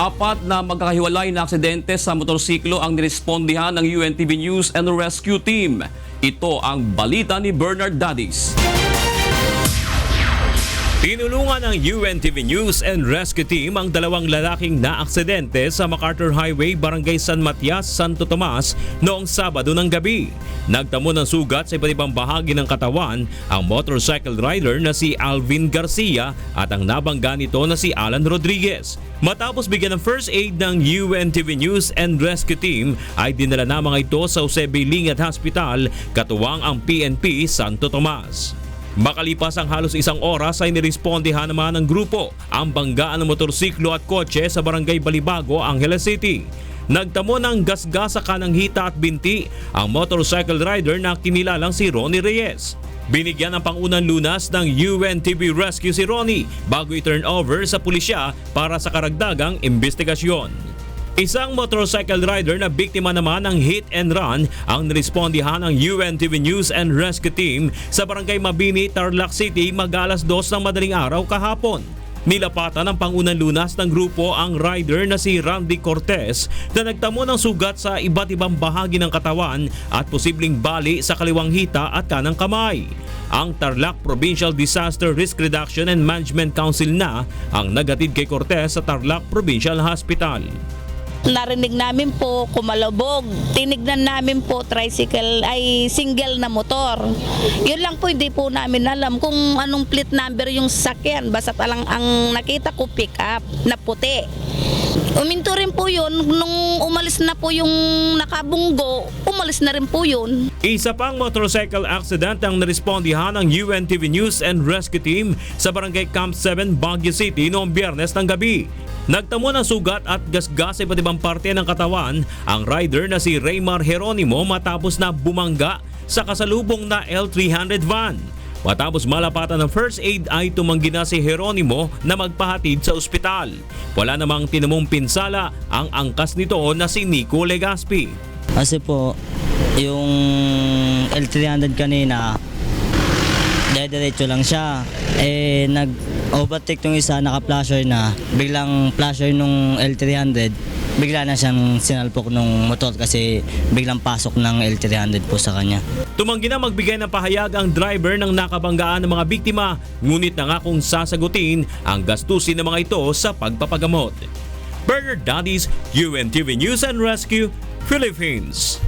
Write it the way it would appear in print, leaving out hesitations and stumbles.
Apat na magkakahiwalay na aksidente sa motorsiklo ang nirespondihan ng UNTV News and Rescue Team. Ito ang balita ni Bernard Dadis. Tinulungan ng UNTV News and Rescue Team ang dalawang lalaking naaksidente sa MacArthur Highway, Barangay San Matias, Santo Tomas noong Sabado ng gabi. Nagtamo ng sugat sa iba't ibang bahagi ng katawan ang motorcycle rider na si Alvin Garcia at ang nabangga nito na si Alan Rodriguez. Matapos bigyan ng first aid ng UNTV News and Rescue Team ay dinala na mga ito sa Eusebio Lingat Hospital katuwang ang PNP Santo Tomas. Makalipas ang halos isang oras ay nirespondihan naman ng grupo ang banggaan ng motorsiklo at kotse sa Barangay Balibago, Angeles City. Nagtamo ng gasgas sa kanang hita at binti ang motorcycle rider na kinilalang si Ronnie Reyes. Binigyan ng pangunang lunas ng UNTV Rescue si Ronnie bago i-turn over sa pulisya para sa karagdagang investigasyon. Isang motorcycle rider na biktima naman ng hit and run ang nirespondihan ng UNTV News and Rescue Team sa Barangay Mabini, Tarlac City mag-alas 2 ng madaling araw kahapon. Nilapatan ng pangunang lunas ng grupo ang rider na si Randy Cortez na nagtamo ng sugat sa iba't ibang bahagi ng katawan at posibleng bali sa kaliwang hita at kanang kamay. Ang Tarlac Provincial Disaster Risk Reduction and Management Council na ang nagatid kay Cortez sa Tarlac Provincial Hospital. Narinig namin po kumalabog. Tinignan namin po tricycle ay single na motor. Yun lang po, hindi po namin alam kung anong plate number yung sasakyan. Basta talang ang nakita ko pick up na puti. Uminto rin po yun. Nung umalis na po yung nakabunggo, umalis na rin po yun. Isa pang motorcycle accident ang nirespondihan ng UNTV News and Rescue Team sa Barangay Camp 7, Baguio City noong Biyernes ng gabi. Nagtamo ng sugat at gasgas sa iba't ibang parte ng katawan ang rider na si Raymar Geronimo matapos na bumangga sa kasalubong na L300 van. Matapos malapatan ng first aid ay tumanggi na si Geronimo na magpahatid sa ospital. Wala namang tinamong pinsala ang angkas nito na si Nico Legaspi. Kasi po, yung L300 kanina, diretso lang siya. Nag-overtake tong isa, naka-flasher na. Biglang flasher nung L300, bigla na siyang sinalpok nung motor kasi biglang pasok ng L300 po sa kanya. Tumanggi na magbigay ng pahayag ang driver ng nakabanggaan ng mga biktima, ngunit nangakong sasagutin ang gastusin ng mga ito sa pagpapagamot. Bernard Dadis, UNTV News and Rescue, Philippines.